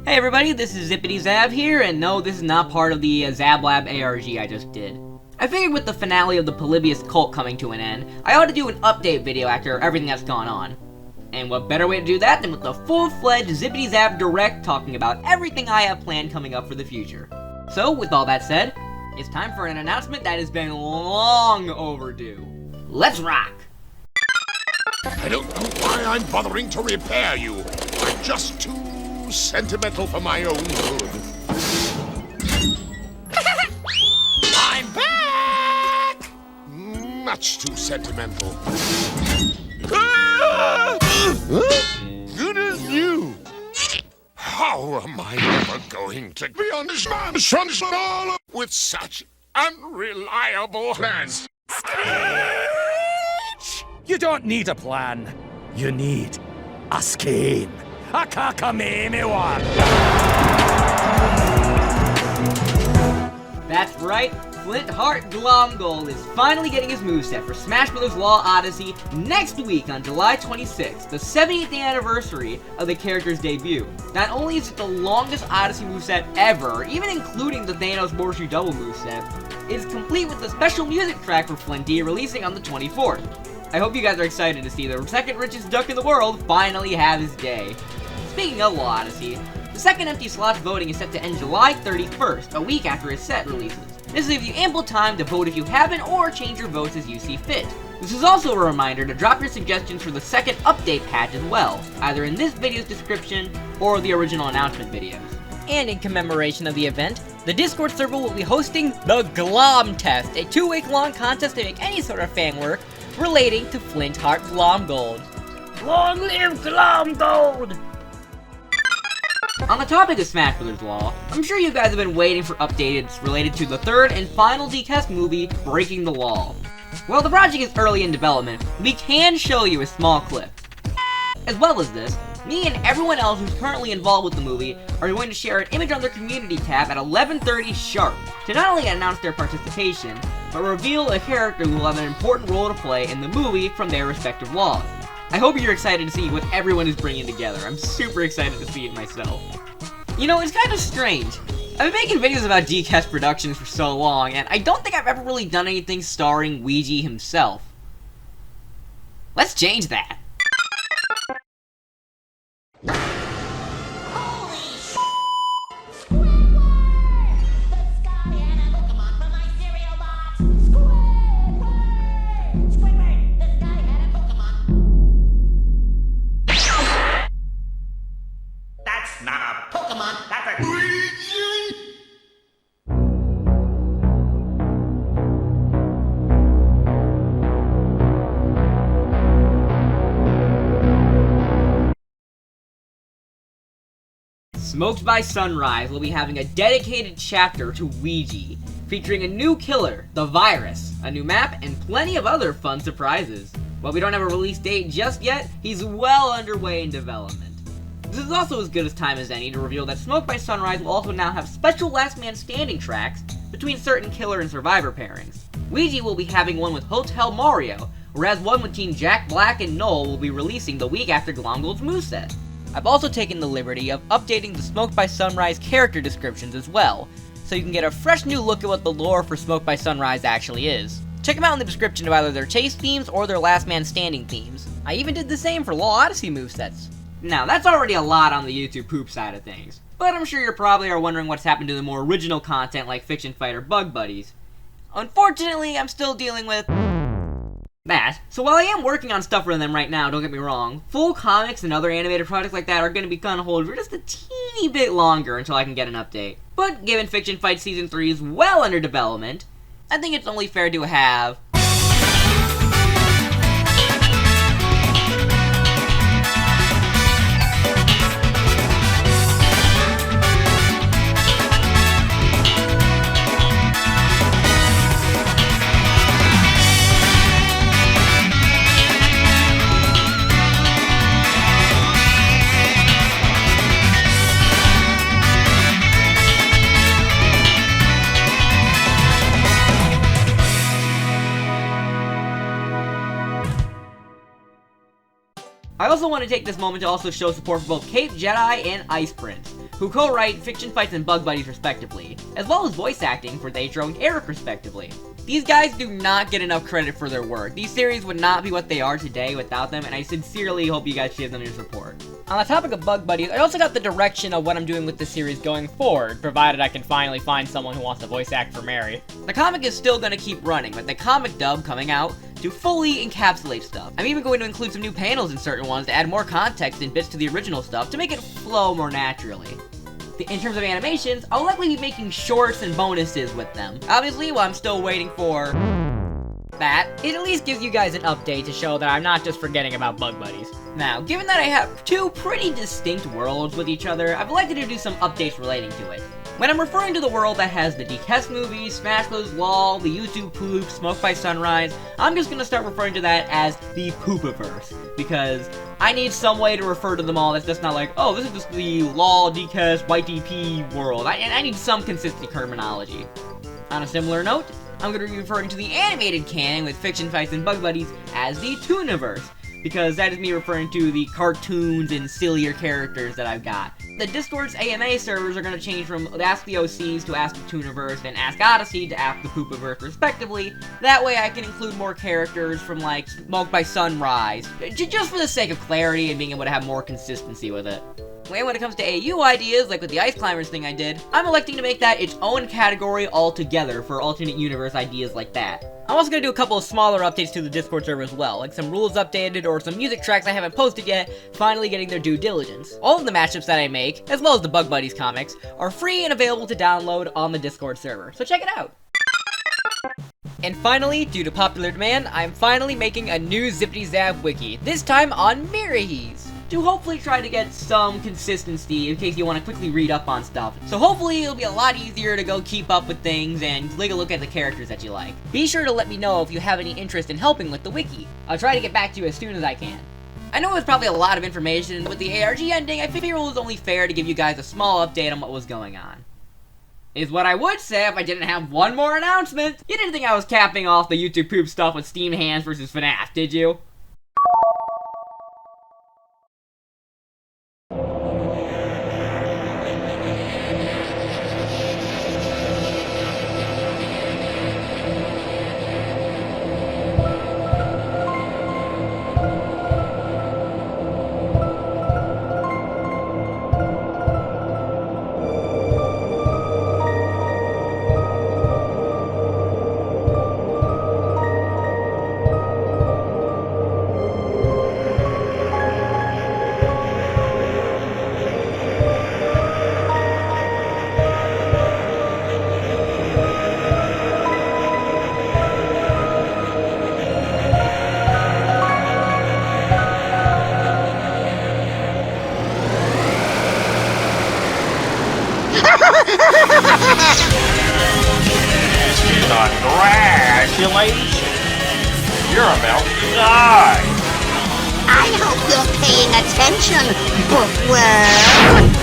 Hey everybody, this is ZippityZab here, and no, this is not part of the ZabLab ARG I just did. I figured with the finale of the POLYBIUS Cult coming to an end, I ought to do an update video after everything that's gone on. And what better way to do that than with the full-fledged ZippityZab Direct talking about everything I have planned coming up for the future. So, with all that said, it's time for an announcement that has been long overdue. Let's rock! I don't know why I'm bothering to repair you. I'm just too sentimental for my own good. I'm back! Much too sentimental. Good as new. How am I ever going to be on this man with such unreliable plans? You don't need a plan. You need a scheme. A cockamamie one. That's right, Flint Heart Glomgold is finally getting his moveset for Smash Brothers Law Odyssey next week on July 26th, the 70th anniversary of the character's debut. Not only is it the longest Odyssey moveset ever, even including the Thanos Borshu Double moveset, it's complete with a special music track for Flinty releasing on the 24th. I hope you guys are excited to see the second richest duck in the world finally have his day. Speaking of Law Odyssey, the second empty slots voting is set to end July 31st, a week after his set releases. This leaves you ample time to vote if you haven't or change your votes as you see fit. This is also a reminder to drop your suggestions for the second update patch as well, either in this video's description or the original announcement videos. And in commemoration of the event, the Discord server will be hosting the Glom Test, a 2-week-long contest to make any sort of fan work relating to Flint Heart Glomgold. Long live Glomgold! On the topic of Smash Brothers Law, I'm sure you guys have been waiting for updates related to the third and final Dcast movie, Breaking the Law. While the project is early in development, we can show you a small clip. As well as this, me and everyone else who's currently involved with the movie are going to share an image on their community tab at 11:30 sharp to not only announce their participation, but reveal a character who will have an important role to play in the movie from their respective laws. I hope you're excited to see what everyone is bringing together. I'm super excited to see it myself. You know, it's kind of strange. I've been making videos about Dcast Productions for so long, and I don't think I've ever really done anything starring Ouija himself. Let's change that. Not a Pokemon, that's a Luigi! Smoked by Sunrise will be having a dedicated chapter to Ouija, featuring a new killer, the Virus, a new map, and plenty of other fun surprises. While we don't have a release date just yet, he's well underway in development. This is also as good a time as any to reveal that Smoked by Sunrise will also now have special last man standing tracks between certain killer and survivor pairings. Ouija will be having one with Hotel Mario, whereas one with Team Jack Black and Noel will be releasing the week after Glomgold's moveset. I've also taken the liberty of updating the Smoked by Sunrise character descriptions as well, so you can get a fresh new look at what the lore for Smoked by Sunrise actually is. Check them out in the description of either their chase themes or their last man standing themes. I even did the same for Law Odyssey movesets. Now, that's already a lot on the YouTube poop side of things, but I'm sure you probably are wondering what's happened to the more original content like Fiction Fighter Bug Buddies. Unfortunately, I'm still dealing with that, so while I am working on stuff for them right now, don't get me wrong, full comics and other animated projects like that are going to be on hold for just a teeny bit longer until I can get an update. But given Fiction Fight Season 3 is well under development, I think it's only fair to have I also want to take this moment to also show support for both Cape Jedi and Ice Prince. who co-write Fiction Fights and Bug Buddies respectively, as well as voice acting for Daitro and Eric respectively. These guys do not get enough credit for their work. These series would not be what they are today without them, and I sincerely hope you guys give them your support. On the topic of Bug Buddies, I also got the direction of what I'm doing with the series going forward, provided I can finally find someone who wants to voice act for Mary. The comic is still gonna keep running, with the comic dub coming out to fully encapsulate stuff. I'm even going to include some new panels in certain ones to add more context and bits to the original stuff to make it flow more naturally. In terms of animations, I'll likely be making shorts and bonuses with them. Obviously, while I'm still waiting for that, it at least gives you guys an update to show that I'm not just forgetting about Bug Buddies. Now, given that I have two pretty distinct worlds with each other, I've elected to do some updates relating to it. When I'm referring to the world that has the Dcast movies, Smash Brothers Lawl, the YouTube Poop, Smoke by Sunrise, I'm just gonna start referring to that as the Poopiverse, because I need some way to refer to them all that's just not like, oh, this is just the Lawl, Dcast, YTP world. I need some consistent terminology. On a similar note, I'm gonna be referring to the animated canon with Fiction Fights and Bug Buddies as the Tooniverse, because that is me referring to the cartoons and sillier characters that I've got. The Discord's AMA servers are going to change from Ask the OCs to Ask the Tooniverse and Ask Odyssey to Ask the Poopiverse respectively. That way I can include more characters from like Smoke by Sunrise, just for the sake of clarity and being able to have more consistency with it. And when it comes to AU ideas, like with the Ice Climbers thing I did, I'm electing to make that its own category altogether for alternate universe ideas like that. I'm also going to do a couple of smaller updates to the Discord server as well, like some rules updated or some music tracks I haven't posted yet, finally getting their due diligence. All of the matchups that I make, as well as the Bug Buddies comics, are free and available to download on the Discord server, so check it out! And finally, due to popular demand, I'm finally making a new ZippityZab wiki, this time on Mirahis, to hopefully try to get some consistency in case you want to quickly read up on stuff. So hopefully it'll be a lot easier to go keep up with things and take a look at the characters that you like. Be sure to let me know if you have any interest in helping with the wiki. I'll try to get back to you as soon as I can. I know it's probably a lot of information, but with the ARG ending, I figure it was only fair to give you guys a small update on what was going on. Is what I would say if I didn't have one more announcement. You didn't think I was capping off the YouTube poop stuff with Steam Hands versus FNAF, did you? Congratulations! You're about to die! I hope you're paying attention, bookworm!